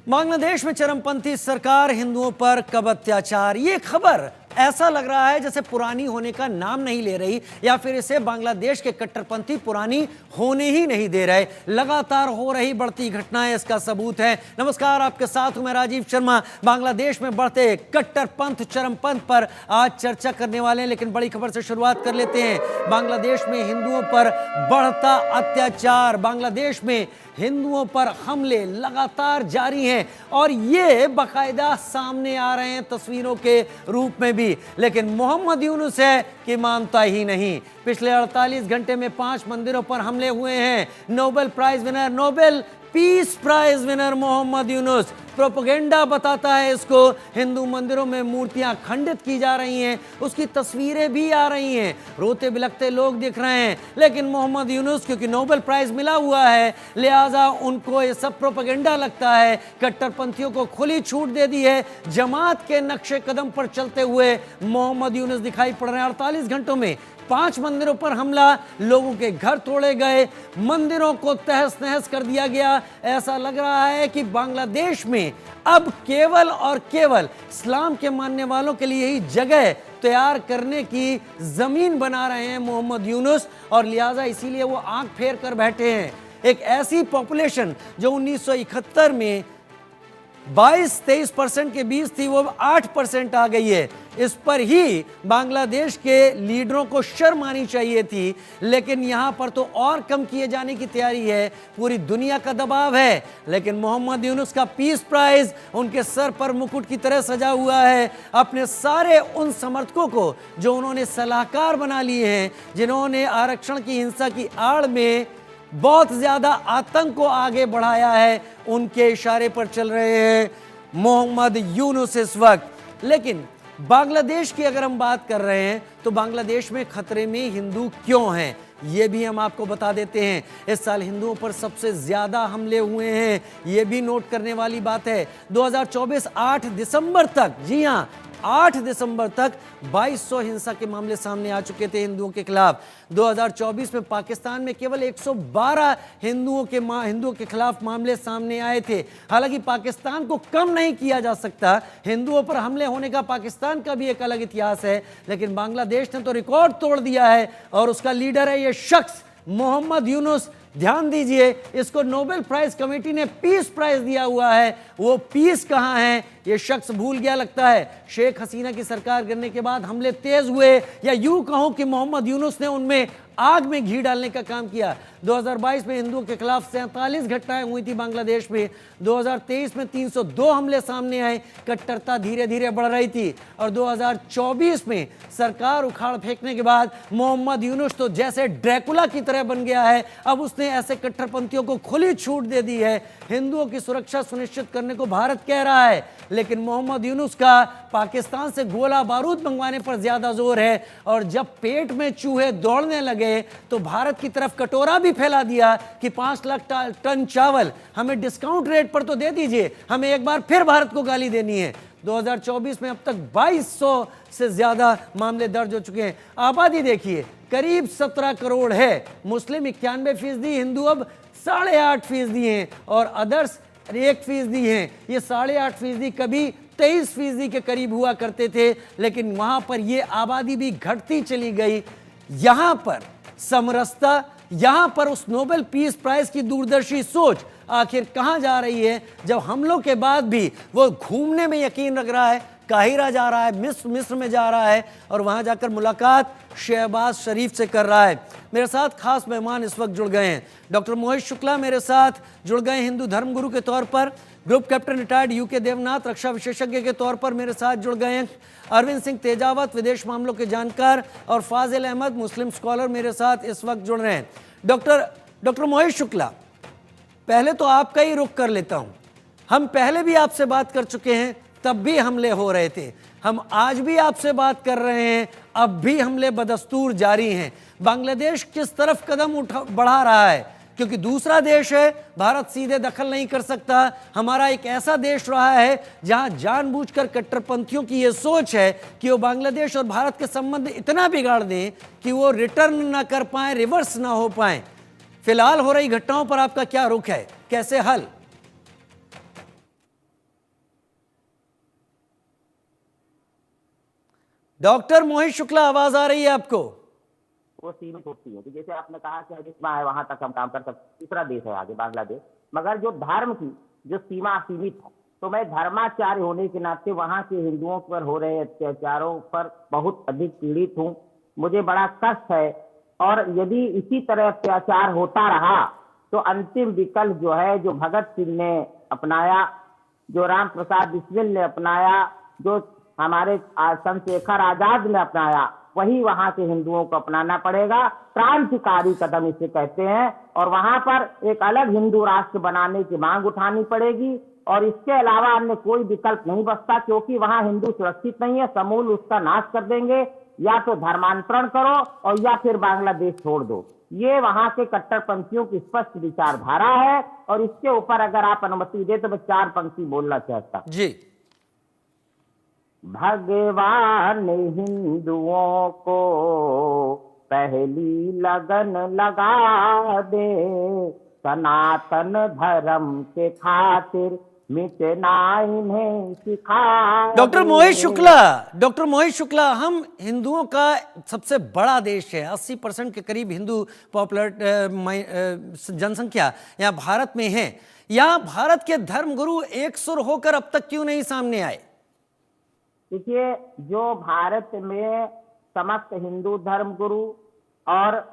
बांग्लादेश में चरमपंथी सरकार, हिंदुओं पर कब अत्याचार। ये खबर ऐसा लग रहा है जैसे पुरानी होने का नाम नहीं ले रही, या फिर इसे बांग्लादेश के कट्टरपंथी पुरानी होने ही नहीं दे रहे। लगातार हो रही बढ़ती घटनाएं इसका सबूत है। नमस्कार, आपके साथ हूं मैं राजीव शर्मा। बांग्लादेश में बढ़ते कट्टरपंथ, चरमपंथ पर आज चर्चा करने वाले हैं, लेकिन बड़ी खबर से शुरुआत कर लेते हैं। बांग्लादेश में हिंदुओं पर बढ़ता अत्याचार, बांग्लादेश में हिंदुओं पर हमले लगातार जारी हैं और ये बाकायदा सामने आ रहे हैं तस्वीरों के रूप में भी। लेकिन मोहम्मद यूनुस है कि मानता ही नहीं। पिछले 48 घंटे में 5 मंदिरों पर हमले हुए हैं। Nobel prize winner, Nobel peace prize winner Mohammad Yunus, propaganda बताता है इसको। हिंदू मंदिरों में मूर्तियां खंडित की जा रही हैं, उसकी तस्वीरें भी आ रही हैं, रोते बिलखते लोग दिख रहे हैं। लेकिन मोहम्मद यूनुस क्योंकि नोबेल प्राइज मिला हुआ है, लिहाजा उनको ये सब प्रोपेगेंडा लगता है। कट्टरपंथियों को खुली छूट दे दी है। जमात के नक्शे कदम पर चलते हुए मोहम्मद यूनुस दिखाई पड़ रहे हैं। 48 घंटों में 5 मंदिरों पर हमला, लोगों के घर तोड़े गए, मंदिरों को तहस नहस कर दिया गया। ऐसा लग रहा है कि बांग्लादेश में अब केवल और केवल इस्लाम के मानने वालों के लिए ही जगह तैयार करने की जमीन बना रहे हैं मोहम्मद यूनुस, और लिहाजा इसीलिए वो आंख फेर कर बैठे हैं। एक ऐसी पॉपुलेशन जो 1971 में 22-23% के बीच थी, वो अब 8% आ गई है। इस पर ही बांग्लादेश के लीडरों को शर्म आनी चाहिए थी, लेकिन यहां पर तो और कम किए जाने की तैयारी है। पूरी दुनिया का दबाव है, लेकिन मोहम्मद यूनुस का पीस प्राइज उनके सर पर मुकुट की तरह सजा हुआ है। अपने सारे उन समर्थकों को जो उन्होंने सलाहकार बना लिए हैं, जिन्होंने आरक्षण की हिंसा की आड़ में बहुत ज्यादा आतंक को आगे बढ़ाया है, उनके इशारे पर चल रहे हैं मोहम्मद यूनुस इस वक्त। लेकिन बांग्लादेश की अगर हम बात कर रहे हैं तो बांग्लादेश में खतरे में हिंदू क्यों हैं, ये भी हम आपको बता देते हैं। इस साल हिंदुओं पर सबसे ज्यादा हमले हुए हैं, ये भी नोट करने वाली बात है। 2024 8 दिसंबर तक, जी हां 8 दिसंबर तक 2200 हिंसा के मामले सामने आ चुके थे हिंदुओं के खिलाफ। 2024 में पाकिस्तान में केवल 112 हिंदुओं के खिलाफ मामले सामने आए थे। हालांकि पाकिस्तान को कम नहीं किया जा सकता, हिंदुओं पर हमले होने का पाकिस्तान का भी एक अलग इतिहास है, लेकिन बांग्लादेश ने तो रिकॉर्ड तोड़ दिया है और उसका लीडर है ये शख्स मोहम्मद यूनुस। ध्यान दीजिए, इसको नोबेल प्राइज कमेटी ने पीस प्राइज दिया हुआ है। वो पीस कहां है ये शख्स भूल गया लगता है। शेख हसीना की सरकार गिरने के बाद हमले तेज हुए, या यूं कहूं कि मोहम्मद यूनुस ने उनमें आग में घी डालने का काम किया। 2022 में हिंदुओं के खिलाफ 47 घटनाएं हुई थी बांग्लादेश में। 2023 में 302 हमले सामने आए। कट्टरता धीरे धीरे बढ़ रही थी और 2024 में सरकार उखाड़ फेंकने के बाद मोहम्मद यूनुस तो जैसे ड्रैकुला की तरह बन गया है। अब उसने ऐसे कट्टरपंथियों को खुली छूट दे दी है। हिंदुओं की सुरक्षा सुनिश्चित करने को भारत कह रहा है, लेकिन मोहम्मद यूनुस का पाकिस्तान से गोला बारूद मंगवाने पर ज्यादा जोर है। और जब पेट में चूहे दौड़ने लगे तो भारत की तरफ कटोरा भी फैला दिया कि 5 लाख टन चावल हमें डिस्काउंट रेट पर तो दे दीजिए, हमें एक बार फिर भारत को गाली देनी है। 2024 में अब तक 2200 से ज्यादा मामले दर्ज हो चुके हैं। आबादी देखिए, करीब 17 करोड़ है। मुस्लिम 91%, हिंदू अब 8.5% हैं और अदर्स 1% हैं। ये 8.5% कभी 23% के करीब हुआ करते थे, लेकिन वहां पर ये आबादी भी घटती चली गई। यहां पर समरसता, यहां पर उस नोबेल पीस प्राइज की दूरदर्शी सोच आखिर कहां जा रही है, जब हमलों के बाद भी वो घूमने में यकीन रख रहा है, काहिरा जा रहा है, मिस्र में जा रहा है और वहां जाकर मुलाकात शहबाज शरीफ से कर रहा है। मेरे साथ खास मेहमान इस वक्त जुड़ गए हैं। डॉक्टर मोहित शुक्ला मेरे साथ जुड़ गए हिंदू धर्मगुरु के तौर पर। Group captain retired UK Devnath रक्षा विशेषज्ञ के तौर पर मेरे साथ जुड़ गए हैं। अरविंद सिंह तेजावत विदेश मामलों के जानकार और फाजिल अहमद मुस्लिम स्कॉलर मेरे साथ इस वक्त जुड़ रहे हैं। डॉक्टर मोहित शुक्ला, पहले तो आपका ही रुख कर लेता हूं। हम पहले भी आपसे बात कर चुके हैं, तब भी हमले हो रहे थे। हम आज भी आपसे बात कर रहे हैं, अब भी हमले बदस्तूर जारी हैं। बांग्लादेश किस तरफ कदम बढ़ा रहा है, क्योंकि दूसरा देश है, भारत सीधे दखल नहीं कर सकता। हमारा एक ऐसा देश रहा है जहां जानबूझकर कट्टरपंथियों की यह सोच है कि वो बांग्लादेश और भारत के संबंध इतना बिगाड़ दें कि वो रिटर्न ना कर पाए, रिवर्स ना हो पाए। फिलहाल हो रही घटनाओं पर आपका क्या रुख है, कैसे हल? डॉक्टर मोहित शुक्ला, आवाज आ रही है आपको? वो सीमित होती है। तो जैसे आपने कहा कि सीमा है, वहां तक हम काम कर सकते। दूसरा देश है आगे बांग्लादेश, मगर जो धर्म की जो सीमा सीमित है, तो मैं धर्माचार्य होने के नाते वहां के हिंदुओं पर हो रहे अत्याचारों पर बहुत अधिक पीड़ित हूँ। मुझे बड़ा कष्ट है, और यदि इसी तरह अत्याचार होता रहा तो अंतिम विकल्प जो है, जो भगत सिंह ने अपनाया, जो राम प्रसाद बिस्मिल ने अपनाया, जो हमारे चंद्रशेखर आजाद ने अपनाया, वही वहां के हिंदुओं को अपनाना पड़ेगा। क्रांतिकारी कदम इसे कहते हैं, और वहां पर एक अलग हिंदू राष्ट्र बनाने की मांग उठानी पड़ेगी। और इसके अलावा अन्य कोई विकल्प नहीं बचता, क्योंकि वहां हिंदू सुरक्षित नहीं है। समूल उसका नाश कर देंगे, या तो धर्मांतरण करो और या फिर बांग्लादेश छोड़ दो। ये वहां के कट्टरपंथियों की स्पष्ट विचारधारा है। और इसके ऊपर अगर आप अनुमति दे तो मैं 4 पंक्ति बोलना चाहता हूं। जी। भगवान हिंदुओं को पहली लगन लगा दे, सनातन धर्म के खातिर मिटना इन्हें सिखा। डॉक्टर मोहित शुक्ला, डॉक्टर मोहित शुक्ला, हम हिंदुओं का सबसे बड़ा देश है, 80% के करीब हिंदू पॉपुलर जनसंख्या यहाँ भारत में है। यहाँ भारत के धर्मगुरु एक सुर होकर अब तक क्यों नहीं सामने आए? देखिए, जो भारत में समस्त हिंदू धर्मगुरु, और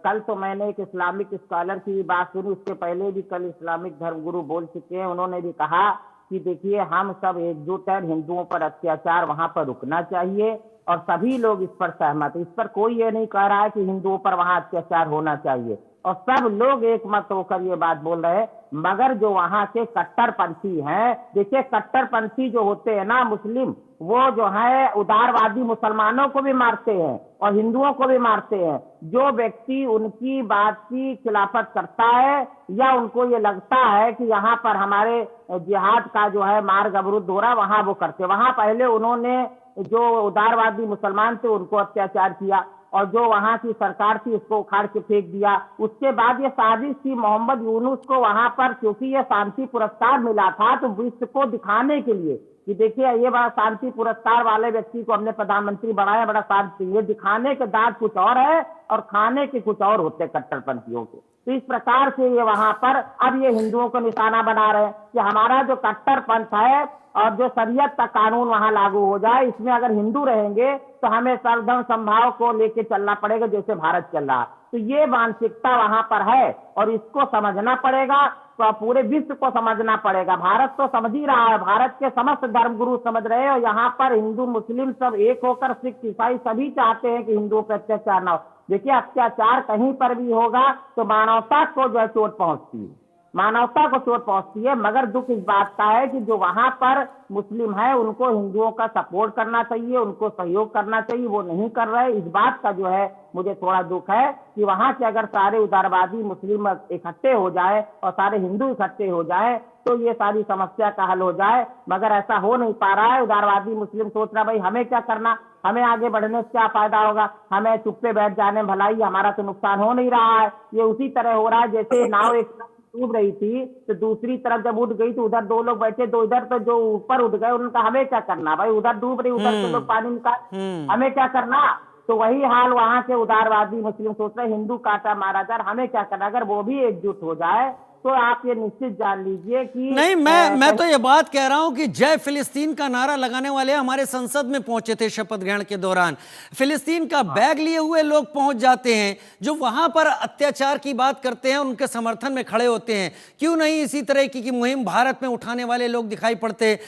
कल तो मैंने एक इस्लामिक स्कॉलर की भी बात सुनी, उसके पहले भी कल इस्लामिक धर्मगुरु बोल चुके हैं। उन्होंने भी कहा कि देखिए, हम सब एकजुट हैं, हिंदुओं पर अत्याचार वहां पर रुकना चाहिए, और सभी लोग इस पर सहमत है। इस पर कोई ये नहीं कह रहा है कि हिंदुओं पर वहां अत्याचार होना चाहिए, और सब लोग एक मत होकर ये बात बोल रहे हैं। मगर जो वहां के कट्टरपंथी हैं, देखिए कट्टरपंथी जो होते हैं ना मुस्लिम, वो जो है उदारवादी मुसलमानों को भी मारते हैं और हिंदुओं को भी मारते हैं। जो व्यक्ति उनकी बात की खिलाफत करता है, या उनको ये लगता है कि यहाँ पर हमारे जिहाद का जो है मार्ग अवरुद्ध हो रहा, वहां वो करते। वहां पहले उन्होंने जो उदारवादी मुसलमान थे उनको अत्याचार किया, और जो वहां की सरकार थी उसको उखाड़ के फेंक दिया। उसके बाद ये साजिश थी मोहम्मद यूनुस को वहां पर, क्योंकि ये शांति पुरस्कार मिला था, तो विश्व को दिखाने के लिए कि देखिए ये बड़ा शांति पुरस्कार वाले व्यक्ति को हमने प्रधानमंत्री बनाया, बड़ा शांति। ये दिखाने के दांत कुछ और है और खाने के कुछ और होते कट्टरपंथियों के। तो इस प्रकार से ये वहां पर अब ये हिंदुओं को निशाना बना रहे हैं कि हमारा जो कट्टरपंथ है और जो शरीयत का कानून वहां लागू हो जाए, इसमें अगर हिंदू रहेंगे तो हमें सर्वधर्म समभाव को लेके चलना पड़ेगा, जैसे भारत चल रहा। तो ये मानसिकता वहां पर है, और इसको समझना पड़ेगा, तो पूरे विश्व को समझना पड़ेगा। भारत तो समझ ही रहा है, भारत के समस्त धर्मगुरु समझ रहे हैं, और यहाँ पर हिंदू मुस्लिम सब एक होकर, सिख ईसाई सभी चाहते हैं कि हिंदुओं पर अत्याचार ना हो। देखिए, अत्याचार कहीं पर भी होगा तो मानवता को जो है चोट पहुंचती है, मानवता को चोट पहुंचती है। मगर दुख इस बात का है कि जो वहां पर मुस्लिम है उनको हिंदुओं का सपोर्ट करना चाहिए, उनको सहयोग करना चाहिए, वो नहीं कर रहे। इस बात का जो है मुझे थोड़ा दुख है कि वहां से अगर सारे उदारवादी मुस्लिम इकट्ठे हो जाए और सारे हिंदू इकट्ठे हो जाए तो ये सारी समस्या का हल हो जाए, मगर ऐसा हो नहीं पा रहा है। उदारवादी मुस्लिम सोच रहा भाई हमें क्या करना, हमें आगे बढ़ने से क्या फायदा होगा, हमें चुप्पे बैठ जाने भलाई, हमारा तो नुकसान हो नहीं रहा है। ये उसी तरह हो रहा है जैसे नाव एक डूब रही थी, तो दूसरी तरफ जब उठ गई तो उधर 2 लोग बैठे, तो इधर तो जो ऊपर उठ गए उनका हमें क्या करना, भाई उधर डूब रही, उधर के लोग पानी निकाल, हमें क्या करना। तो वही हाल वहां के उदारवादी मुस्लिम सोच रहे, हिंदू काटा मारा जा, हमें क्या करना। अगर वो भी एकजुट हो जाए तो आप ये निश्चित जान लीजिए कि नहीं, मैं तो ये बात कह रहा हूं कि जय फिलिस्तीन का नारा लगाने वाले हमारे संसद में पहुंचे थे शपथ ग्रहण के दौरान। फिलिस्तीन का बैग लिए हुए लोग पहुंच जाते हैं, जो वहां पर अत्याचार की बात करते हैं, उनके समर्थन में खड़े होते हैं। क्यों नहीं इसी तरह की मुहिम भारत में उठाने वाले लोग दिखाई पड़ते?